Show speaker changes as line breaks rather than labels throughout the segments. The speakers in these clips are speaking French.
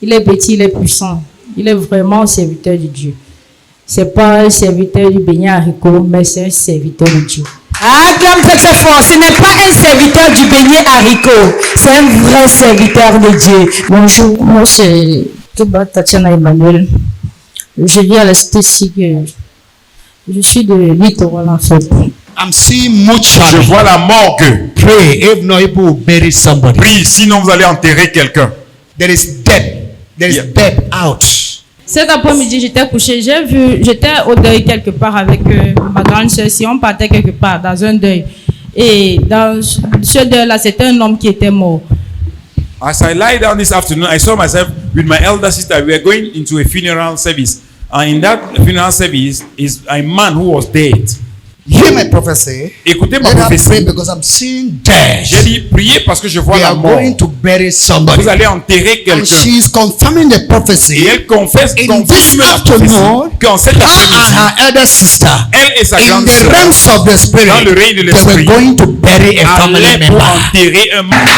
Il est petit, il est puissant. Il est vraiment un serviteur de Dieu. C'est pas un serviteur du beignet haricot, mais c'est un serviteur de Dieu.
Acclame très fort. Ce n'est pas un serviteur du beignet haricot. C'est un vrai serviteur de Dieu.
Bonjour, moi c'est Keba Tatiana Emmanuel. Je vis à la cité que je suis de Littoral en fait.
I'm seeing mortuary.
Je vois la morgue.
Pray if not able to bury somebody.
Prie, sinon vous allez enterrer quelqu'un.
There is death. There is death out.
Cet après-midi, j'étais couché, j'étais au deuil quelque part avec ma grande sœur. Si on partait quelque part dans un deuil, et dans ce deuil-là, c'était un homme qui était mort.
As I lie down this afternoon, I saw myself with my elder sister. We were going into a funeral service. And in that funeral service is a man who was dead.
Hear my prophecy.
Écoutez ma
Let us pray
prophétie.
because I'm seeing death.
J'ai dit, priez parce que je vois
We
la
are
mort.
going to bury somebody.
Vous allez enterrer
And
quelqu'un.
she is confirming the
Et
prophecy.
elle confesse,
In
confirme
this
la prophétie
afternoon,
qu'en cette
her and
après-midi,
her elder sister,
elle et sa
in
grande
the
sœur
realms of the spirit,
dans le règne de
they were
l'esprit
going to bury a family
allaient pour
member.
enterrer un membre.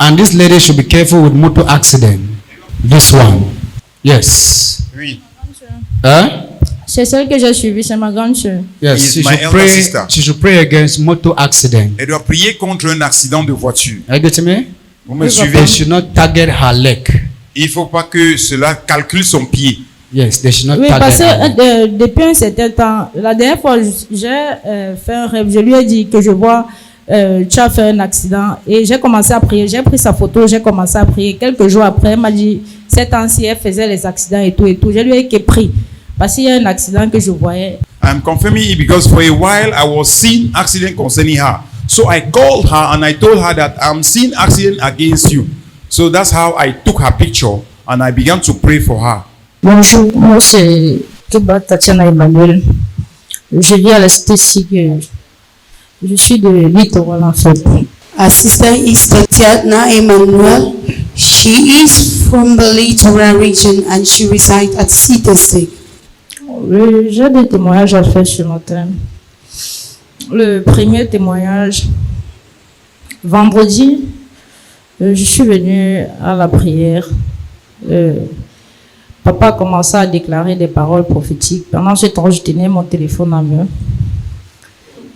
And this lady should be careful with motor accident. This one. Yes.
Oui.
Huh?
C'est celle que j'ai suivie, c'est ma grande sœur.
Yes.
Is
She
my
should,
elder
pray,
sister.
she should pray against motor accident.
Elle doit prier contre un accident de voiture.
Are you getting me?
Vous me
Oui,
suivez?
They should not target her leg.
Il ne faut pas que cela calcule son pied.
Yes, they should not
Oui, parce
target her leg.
que depuis un certain temps, la dernière fois, j'ai fait un rêve. Je lui ai dit que je vois, tu as fait un accident. Et j'ai commencé à prier. J'ai pris sa photo, j'ai commencé à prier. Quelques jours après, elle m'a dit, ces temps-ci, elle faisait les accidents et tout et tout. Je lui ai dit qu'elle prie. Parce qu'il y a un accident que je voyais.
I'm confirming it because for a while I was seeing accident concerning her. So I called her and I told her that I'm seeing accident against you. So that's how I took her picture and I began to pray for her.
Bonjour, moi c'est Keba Tatiana Emmanuel. Je vis à la cité que je suis de Littoral en fait.
Our sister is Tatiana Emmanuel. She is from the Littoral region and she resides at City.
J'ai des témoignages à faire ce matin. Le premier témoignage, vendredi, je suis venue à la prière. Papa a commencé à déclarer des paroles prophétiques. Pendant ce temps, je tenais mon téléphone en main.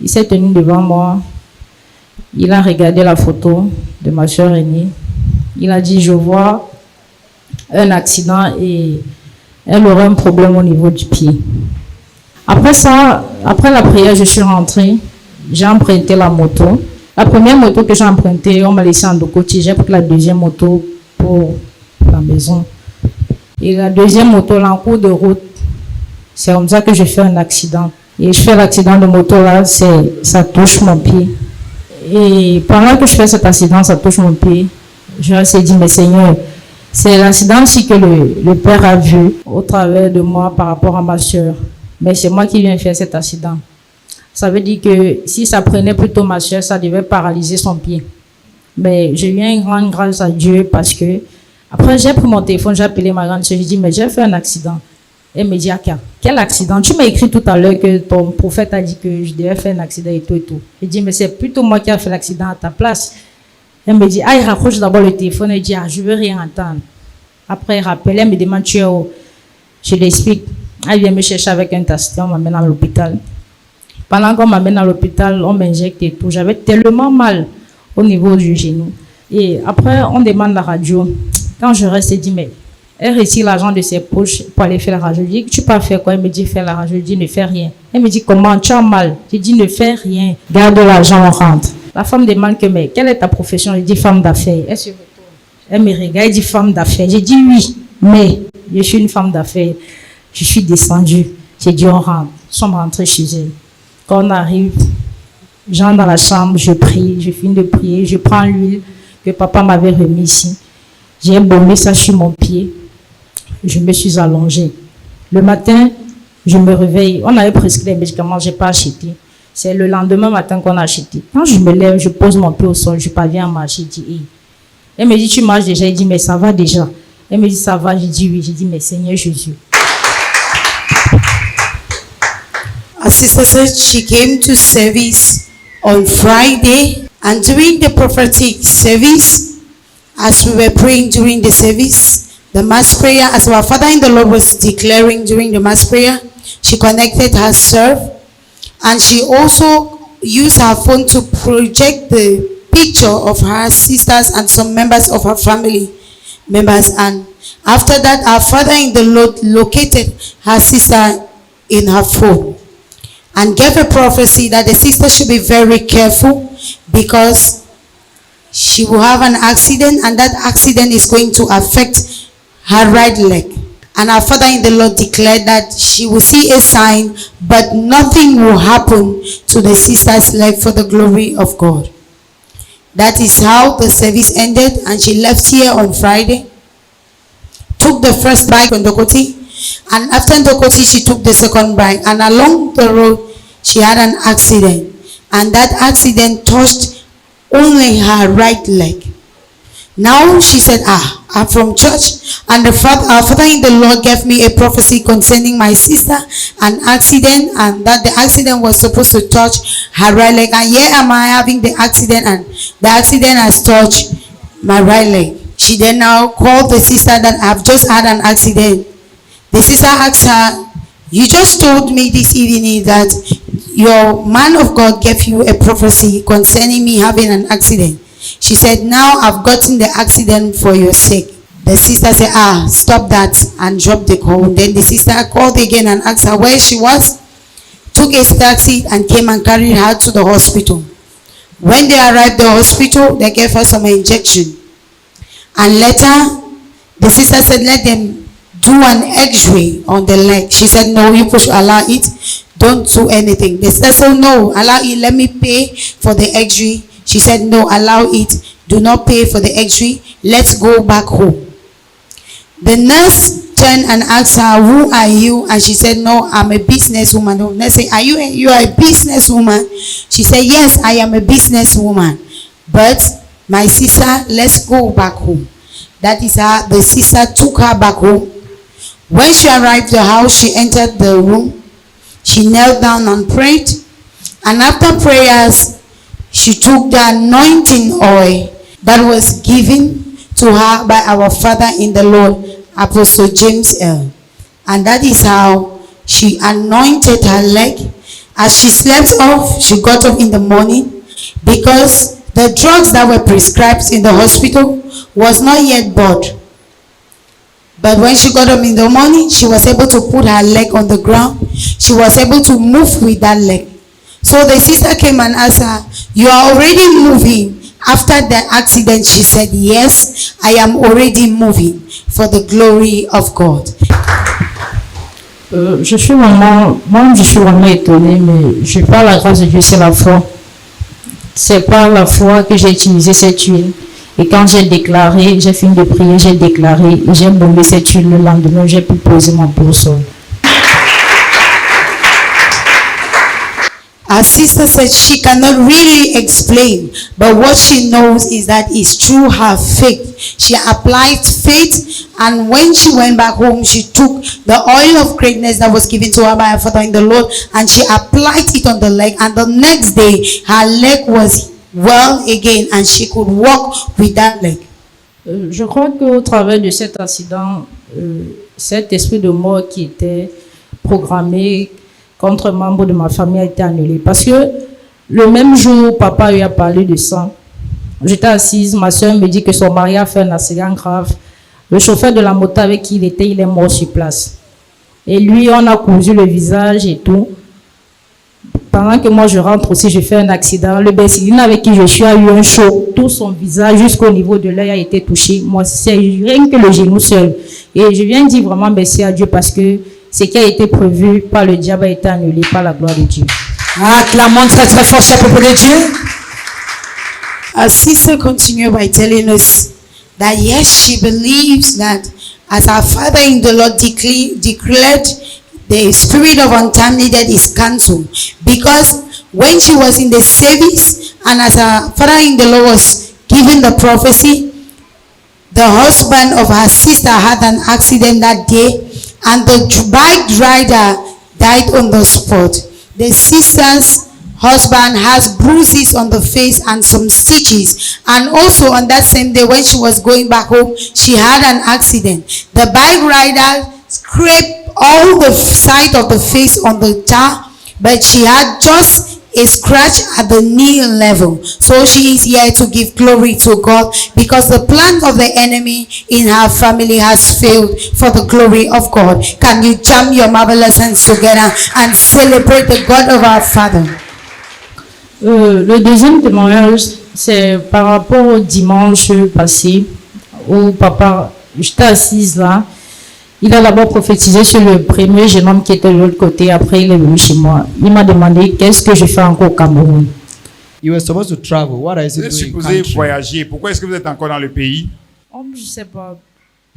Il s'est tenu devant moi. Il a regardé la photo de ma soeur aînée. Il a dit, je vois un accident et elle aurait un problème au niveau du pied. Après ça, après la prière, je suis rentrée. J'ai emprunté la moto. La première moto que j'ai empruntée, on m'a laissé en Dokoti. J'ai pris la deuxième moto pour la maison. Et la deuxième moto, là, en cours de route, c'est comme ça que j'ai fait un accident. Et je fais l'accident de moto là, ça touche mon pied. Et pendant que je fais cet accident, ça touche mon pied. Je me suis dit, mais Seigneur, c'est l'accident aussi que le Père a vu au travers de moi par rapport à ma soeur. Mais c'est moi qui viens faire cet accident. Ça veut dire que si ça prenait plutôt ma soeur, ça devait paralyser son pied. Mais j'ai eu une grande grâce à Dieu parce que après j'ai pris mon téléphone, j'ai appelé ma grande soeur, j'ai dit, mais j'ai fait un accident. Elle me dit, Aka, quel accident? Tu m'as écrit tout à l'heure que ton prophète a dit que je devais faire un accident et tout et tout. J'ai dit, mais c'est plutôt moi qui ai fait l'accident à ta place. Elle me dit, il raccroche d'abord le téléphone. Elle dit, je veux rien entendre. Après, elle rappelle, elle me demande, tu es où? Je l'explique. Elle vient me chercher avec un taxi, on m'amène à l'hôpital. Pendant qu'on m'amène à l'hôpital, on m'injecte et tout. J'avais tellement mal au niveau du genou. Et après, on demande la radio. Quand je reste, elle dit, mais elle retire l'argent de ses poches pour aller faire la radio. Je dis, tu peux faire quoi? Elle me dit, fais la radio. Je dis, ne fais rien. Elle me dit, comment? Tu as mal? Je dis, ne fais rien. Garde l'argent, on rentre. La femme demande que, mais quelle est ta profession? Je dis, femme d'affaires. Elle se retourne. Elle me regarde, elle dit, femme d'affaires. J'ai dit, oui, mais je suis une femme d'affaires. Je suis descendue. J'ai dit, on rentre. Nous sommes rentrés chez elle. Quand on arrive, j'entre dans la chambre, je prie, je finis de prier, je prends l'huile que papa m'avait remis ici. J'ai embaumé ça sur mon pied. Je me suis allongée. Le matin, je me réveille. On avait prescrit les médicaments, je n'ai pas acheté. C'est le lendemain matin qu'on a acheté. Quand je me lève, je pose mon pied au sol, je parviens à marcher. Je dis, hey. Elle me dit, tu marches déjà? Elle dit, mais ça va déjà. Elle me dit, ça va? Je dis, oui. Je dis, mais Seigneur Jésus.
Our sister said she came to service on Friday, and during the prophetic service, As we were praying during the service, the mass prayer, as our Father in the Lord was declaring during the mass prayer, she connected herself and she also used her phone to project the picture of her sisters and some members of her family members. And after that, our Father in the Lord located her sister in her phone and gave a prophecy that the sister should be very careful because she will have an accident and that accident is going to affect her right leg. And our Father in the Lord declared that she will see a sign, but nothing will happen to the sister's leg for the glory of God. That is how the service ended, and she left here on Friday, took the first bike on Dokoti, and after Dokoti she took the second bike, and along the road she had an accident, and that accident touched only her right leg. Now she said, I'm from church, and our Father in the Lord gave me a prophecy concerning my sister, an accident, and that the accident was supposed to touch her right leg, and here am I having the accident, and the accident has touched my right leg. She then now called the sister that I've just had an accident. The sister asked her, you just told me this evening that your man of God gave you a prophecy concerning me having an accident. She said, now I've gotten the accident for your sake. The sister said, stop that, and dropped the call. Then the sister called again and asked her where she was, took a taxi and came and carried her to the hospital. When they arrived at the hospital, they gave her some injection. And later, the sister said, let them do an x-ray on the leg. She said, no, you push, allow it, don't do anything. The sister said, no, allow it, let me pay for the x-ray. She said, no, allow it, do not pay for the x-ray, let's go back home. The nurse turned and asked her, who are you? And she said, no, I'm a businesswoman. The nurse said, you are a businesswoman? She said, yes, I am a businesswoman. But my sister, let's go back home. That is how the sister took her back home. When she arrived at the house, she entered the room. She knelt down and prayed. And after prayers, she took the anointing oil that was given to her by our Father in the Lord, Apostle James L. And that is how she anointed her leg. As she slept off, she got up in the morning because the drugs that were prescribed in the hospital was not yet bought. But when she got up in the morning, she was able to put her leg on the ground. She was able to move with that leg. So the sister came and asked her, you are already moving after the accident? She said, yes, I am already moving for the glory of God.
Je suis vraiment étonnée, mais je parle la grâce de Dieu, c'est la foi. C'est par la foi que j'ai utilisé cette huile. Et quand j'ai déclaré, j'ai fini de prier, j'ai déclaré, et j'ai bombé cette huile le lendemain, j'ai pu poser mon pied au sol.
Our sister said she cannot really explain, but what she knows is that it's through her faith. She applied faith, and when she went back home, she took the oil of greatness that was given to her by her Father in the Lord, and she applied it on the leg, and the next day, her leg was well again, and she could walk with that leg.
Je crois qu'au travers de cet accident, cet esprit de mort qui était programmé contre membre de ma famille a été annulé. Parce que le même jour où papa lui a parlé de ça, j'étais assise, ma soeur me dit que son mari a fait un accident grave. Le chauffeur de la moto avec qui il est mort sur place. Et lui, on a cousu le visage et tout. Pendant que moi je rentre aussi, je fais un accident. Le Bersidine avec qui je suis a eu un choc. Tout son visage jusqu'au niveau de l'œil a été touché. Moi, c'est rien que le genou seul. Et je viens dire vraiment merci à Dieu parce que ce qui a été prévu par le diable a été annulé par la gloire de Dieu.
Acclamons très très fort ce peuple de Dieu.
Our sister continued by telling us that yes, she believes that as our Father in the Lord declared, the spirit of untimely death is cancelled. Because when she was in the service and as her Father in the Lord was giving the prophecy, the husband of her sister had an accident that day, and the bike rider died on the spot. The sister's husband has bruises on the face and some stitches. And also on that same day when she was going back home, she had an accident. The bike rider scraped all the side of the face on the tar, but she had just a scratch at the knee level. So she is here to give glory to God because the plan of the enemy in her family has failed for the glory of God. Can you jam your marvelous hands together and celebrate the God of our Father?
Le deuxième témoignage, c'est par rapport au dimanche passé où papa, j'étais assise là. Il a d'abord prophétisé sur le premier jeune homme qui était de l'autre côté. Après, il est venu chez moi. Il m'a demandé qu'est-ce que je fais encore au Cameroun.
You were supposed to travel. What is
Vous
it
êtes
doing?
supposé
Country?
voyager. Pourquoi est-ce que vous êtes encore dans le pays?
Oh, je sais pas.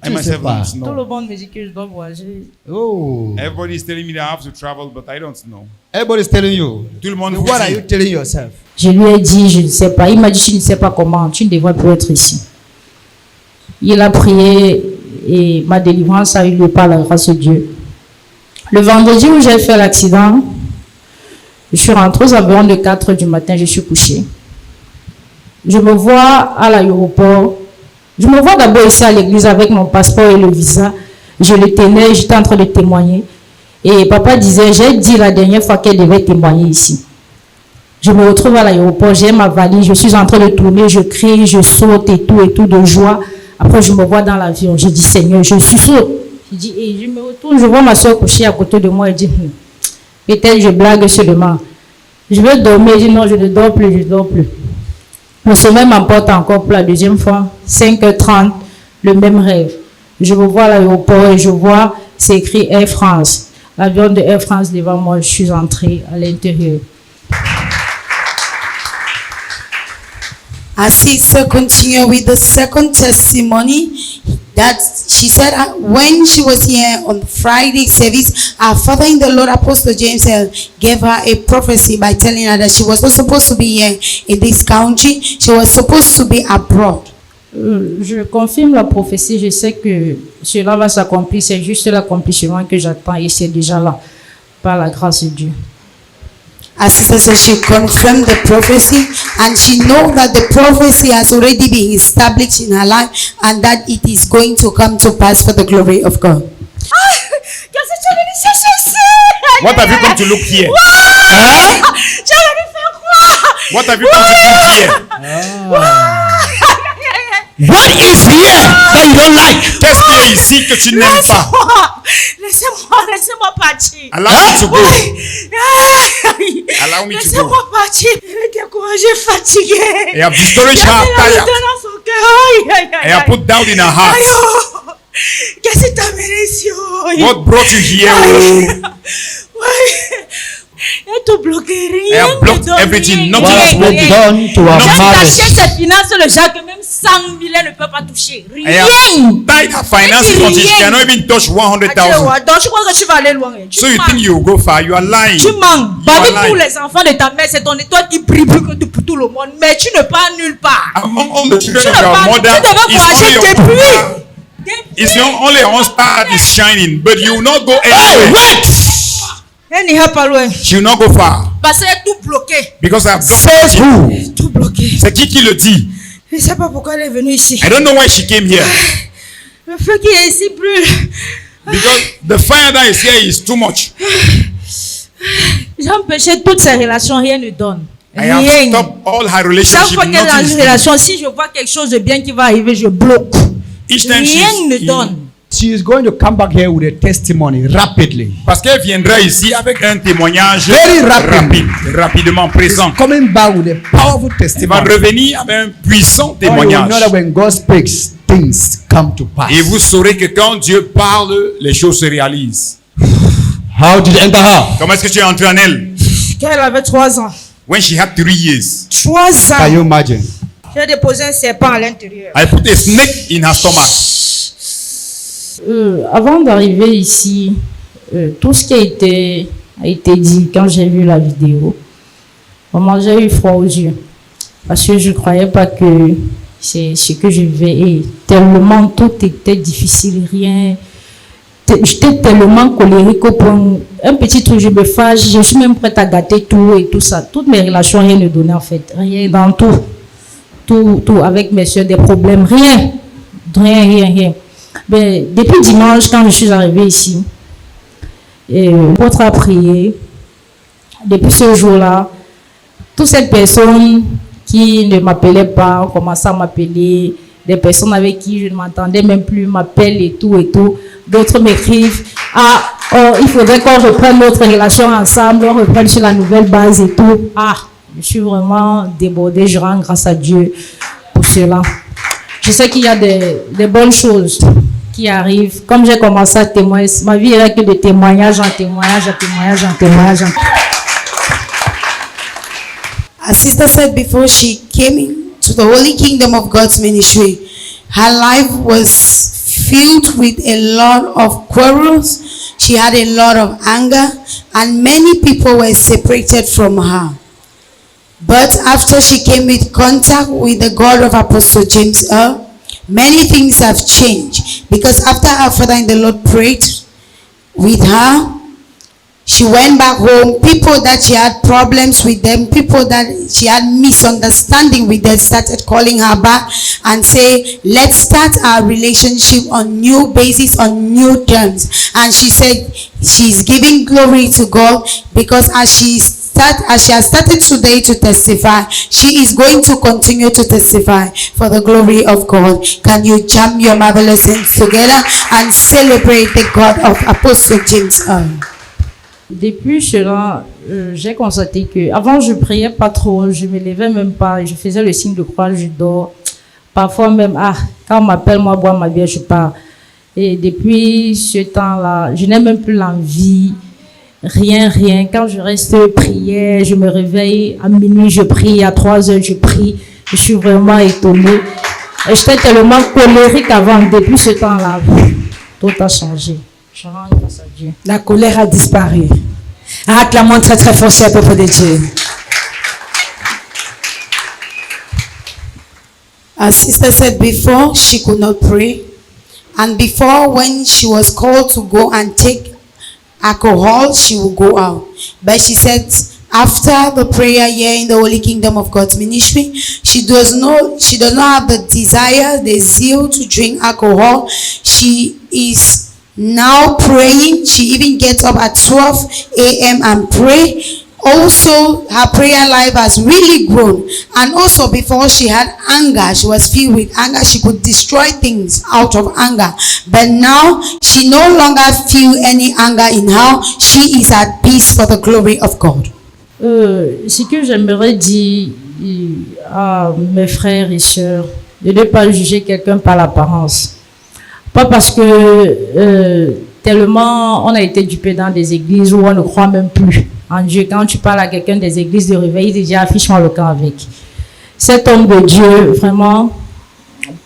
I myself
pas.
don't
Tout
know.
le monde me dit que je dois voyager.
Oh,
Everybody is telling me that I have to travel, but I don't know.
everybody's telling you.
Tout le monde
Then
vous
what are
dit.
you telling yourself?
Je lui ai dit, je ne sais pas. Il m'a dit, tu ne sais pas comment. Tu ne devrais plus être ici. Il a prié et ma délivrance a eu lieu par la grâce de Dieu. Le vendredi où j'ai fait l'accident, je suis rentrée aux environs de 4 heures du matin, je suis couchée. Je me vois à l'aéroport. Je me vois d'abord ici à l'église avec mon passeport et le visa. Je le tenais, j'étais en train de témoigner. Et papa disait, j'ai dit la dernière fois qu'elle devait témoigner ici. Je me retrouve à l'aéroport, j'ai ma valise, je suis en train de tourner, je crie, je saute et tout de joie. Après, je me vois dans l'avion, je dis, Seigneur, je suis saute. Je dis, et je me retourne, je vois ma soeur couchée à côté de moi et je dis, peut-être je blague seulement. Je vais dormir, je dis, non, je ne dors plus, je ne dors plus. Le sommeil m'emporte encore pour la deuxième fois, 5h30, le même rêve. Je me vois à l'aéroport et je vois, c'est écrit Air France. L'avion de Air France devant moi, je suis entrée à l'intérieur.
Our sister continued with the second testimony that she said when she was here on Friday service, our father in the Lord, Apostle James, gave her a prophecy by telling her that she was not supposed to be here in this country. She was supposed to be abroad.
Je confirme la prophétie, je sais que cela va s'accomplir, c'est juste l'accomplissement que j'attends et c'est déjà là, par la grâce de Dieu.
Our sister said she confirmed the prophecy and she knows that the prophecy has already been established in her life and that it is going to come to pass for the glory of God.
Qu'est-ce que tu es venu chercher ici?
What have you come to look here?
Tu es venu faire quoi?
What have you come to look here?
What is here that you don't like?
Qu'est-ce qu'il y a ici que tu n'aimes pas?
Laissez-moi partir.
Allow me to go.
Aïe.
Allow me to go.
Laissez-moi partir. Elle est découragée, fatiguée.
I have discouraged her,
Elle
tired.
dans son cœur. Aïe, aïe, aïe,
I have
aïe.
put doubt in her heart.
Aïe, oh. Qu'est-ce qui t'a amené ici? Oh?
What brought you here?
Aïe.
Oh?
Ouais. Elle te bloqué,
I
rien
have blocked
ne donne,
everything.
rien,
Nothing
rien,
has
What
been
was
rien.
done to our
No.
J'ai
marriage?
caché ses finances, le genre que même 100 000 elle ne peut pas toucher.
I
Rien.
have tied her finances until she cannot even touch 100,000.
Donc je crois que tu vas aller loin. Tu
So you
mens.
think you will go far? You are lying.
Tu mens.
You are
Parmi tous
lying.
les enfants de ta mère, c'est ton étoile qui brille plus que pour tout le monde. Mais tu ne pars nulle part.
Among all the children
Tu
of
ne
your
pars.
mother,
Tu devais
it's only
voyager
your
depuis.
It's your only one star that is shining, but you will not go
Hey,
anywhere.
wait!
Elle n'ira pas loin.
She will not go far
Parce qu'elle est tout bloqué.
because I have
Says
blocked it.
who?
Tout bloqué.
C'est qui le dit?
Je ne sais pas pourquoi elle est venue ici.
I don't know why she came here.
Le feu qui est ici brûle.
Because the fire that is here is too much.
J'ai empêché toutes ces relations, rien ne donne.
I have
Rien.
stopped all her
Chaque
relationships.
fois qu'elle est dans
Nothing is
une
good.
relation, si je vois quelque chose de bien qui va arriver, je bloque.
Each time
Rien ne
she's
donne.
She is going to come back here with a testimony rapidly.
parce qu'elle viendra ici avec un témoignage
Very rapid.
rapidement présent.
Coming back with a powerful
Elle va
testimony.
revenir avec un puissant
Oh, you will
témoignage.
know that when God speaks, things come to pass.
Et vous saurez que quand Dieu parle, les choses se réalisent.
How did you enter her?
Comment est-ce que tu es entré en elle?
Quand elle avait 3 ans.
When she had 3 years,
3
Can
ans.
you imagine?
J'ai déposé un serpent à l'intérieur.
I put a snake in her stomach.
Avant d'arriver ici, tout ce qui a été dit quand j'ai vu la vidéo, vraiment j'ai eu froid aux yeux. Parce que je ne croyais pas que c'est ce que je vivais. Et tellement tout était difficile, rien. j'étais tellement colérique au point où un petit truc, je me fâche, je suis même prête à gâter tout et tout ça. Toutes mes relations, rien ne donnait en fait. Rien dans tout. Tout, avec mes soeurs, des problèmes, rien. Rien. Mais depuis dimanche, quand je suis arrivée ici, l'apôtre a prié. Depuis ce jour-là, toutes ces personnes qui ne m'appelaient pas ont commencé à m'appeler. Des personnes avec qui je ne m'entendais même plus m'appellent et tout. D'autres m'écrivent, il faudrait qu'on reprenne notre relation ensemble, on reprenne sur la nouvelle base et tout. Je suis vraiment débordée, je rends grâce à Dieu pour cela. Je sais qu'il y a des bonnes choses qui arrivent. Comme j'ai commencé à témoigner, ma vie est que de témoignage en témoignage.
As sister said before she came into the Holy Kingdom of God's ministry, her life was filled with a lot of quarrels. She had a lot of anger, and many people were separated from her. But after she came in contact with the God of Apostle James Earl, many things have changed. Because after her father in the Lord prayed with her, she went back home. People that she had problems with them, people that she had misunderstanding with them, started calling her back and say, let's start our relationship on new basis, on new terms. And she said she's giving glory to God, because as she has started today to testify, she is going to continue to testify for the glory of God. Can you jam your marvelous hands together and celebrate the God of Apostle James Earl?
Depuis cela, j'ai constaté que avant je priais pas trop, je me levais même pas, je faisais le signe de croix, je dors. Parfois même, quand on m'appelle, moi boire ma bière, je pars. Et depuis ce temps-là, je n'ai même plus l'envie, rien. Quand je reste prière, je me réveille à minuit, je prie, à 3 heures, je prie. Je suis vraiment étonnée. Et j'étais tellement colérique avant, depuis ce temps-là, tout a changé. Je rends grâce à Dieu.
La colère a disparu. Acclamons très très fort cher peuple de Dieu.
As sister said before, she could not pray. And before, when she was called to go and take alcohol, she would go out. But she said after the prayer here in the Holy Kingdom of God's ministry, she does not have the desire, the zeal to drink alcohol. She is now praying. She even gets up at 12 a.m. and pray. Also, her prayer life has really grown. And also, before she had anger, she was filled with anger. She could destroy things out of anger. But now, she no longer feels any anger in her. She is at peace for the glory of God.
Ce que j'aimerais dire à mes frères et sœurs, de ne pas juger quelqu'un par l'apparence. Pas parce que tellement on a été dupé dans des églises où on ne croit même plus en Dieu. Quand tu parles à quelqu'un des églises de réveil, il dit déjà affiche-moi le camp avec. Cet homme de Dieu, vraiment,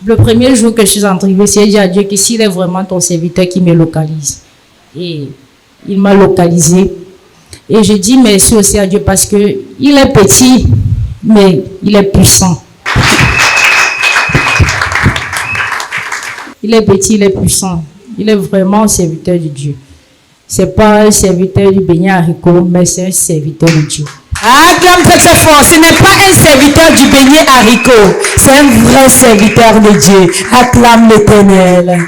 le premier jour que je suis entrée, j'ai dit à Dieu que s'il est vraiment ton serviteur qui me localise. Et il m'a localisé. Et je dis merci aussi à Dieu parce que il est petit, mais il est puissant. Il est petit, il est puissant. Il est vraiment un serviteur de Dieu. C'est pas un serviteur du beignet haricot, mais c'est un serviteur de Dieu.
Acclame très très fort. Ce n'est pas un serviteur du beignet haricot. C'est un vrai serviteur de Dieu. Acclame l'Éternel.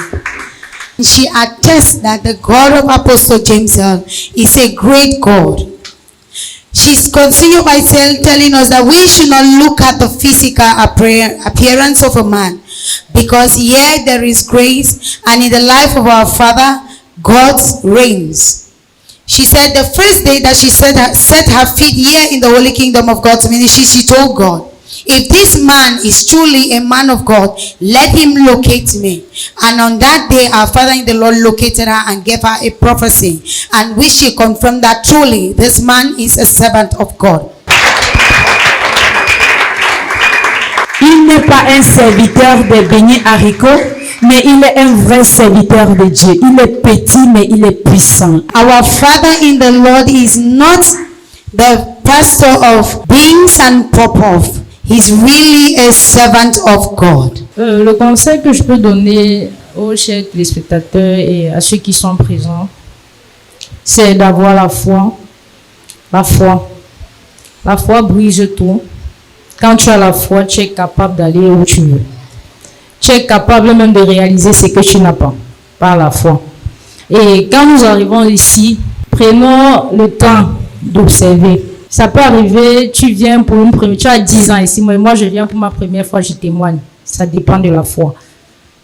She attests that the God of Apostle James Earl is a great God. She's continued by telling us that we should not look at the physical appearance of a man, because here there is grace, and in the life of our Father, God reigns. She said the first day that she set her feet here in the Holy Kingdom of God's ministry, she told God, if this man is truly a man of God, let him locate me. And on that day, our Father in the Lord located her and gave her a prophecy, and which she confirmed that truly this man is a servant of God.
Il n'est pas un serviteur de beignets haricots, mais il est un vrai serviteur de Dieu. Il est petit, mais il est puissant.
Our Father in the Lord is not the pastor of beans and pop-off. He's really a servant of God.
Le conseil que je peux donner aux chers téléspectateurs et à ceux qui sont présents, c'est d'avoir la foi. La foi. La foi brise tout. Quand tu as la foi, tu es capable d'aller où tu veux. Tu es capable même de réaliser ce que tu n'as pas, par la foi. Et quand nous arrivons ici, prenons le temps d'observer. Ça peut arriver, tu viens pour une première, tu as 10 ans ici, moi je viens pour ma première fois, je témoigne. Ça dépend de la foi.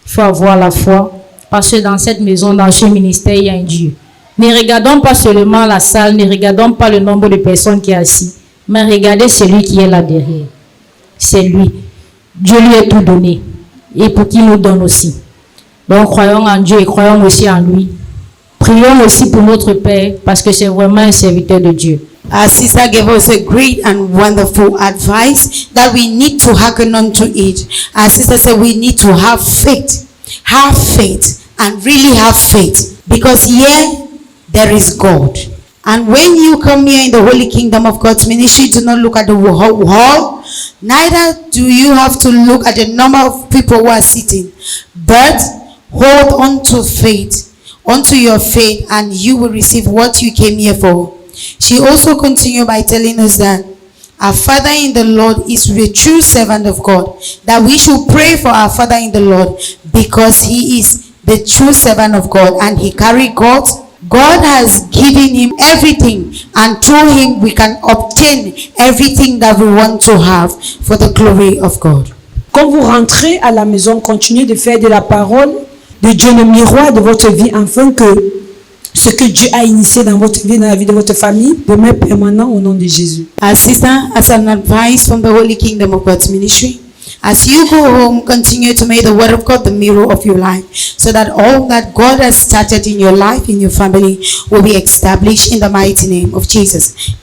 Il faut avoir la foi, parce que dans cette maison, dans ce ministère, il y a un Dieu. Ne regardons pas seulement la salle, ne regardons pas le nombre de personnes qui est assis, mais regardez celui qui est là derrière. C'est lui. Dieu lui a tout donné. Et pour qu'il nous donne aussi. Donc croyons en Dieu et croyons aussi en lui. Prions aussi pour notre Père, parce que c'est vraiment un serviteur de Dieu.
Our sister gave us a great and wonderful advice that we need to hearken unto it. Our sister said we need to have faith, and really have faith, because here there is God. And when you come here in the Holy Kingdom of God's ministry, do not look at the hall, neither do you have to look at the number of people who are sitting, but hold on to faith, onto your faith, and you will receive what you came here for. She also continued by telling us that our Father in the Lord is the true servant of God, that we should pray for our Father in the Lord, because he is the true servant of God and he carried God. God has given him everything, and through him we can obtain everything that we want to have for the glory of God.
Quand vous rentrez à la maison, continuez de faire de la parole de Dieu le miroir de votre vie, afin que ce que Dieu a initié dans votre vie, dans la vie de votre famille, demeure permanent au nom de Jésus.
Our sister, as an advice from the Holy Kingdom of God's ministry, as you go home, continue to make the word of God the mirror of your life, so that all that God has started in your life, in your family, will be established in the mighty name of Jesus.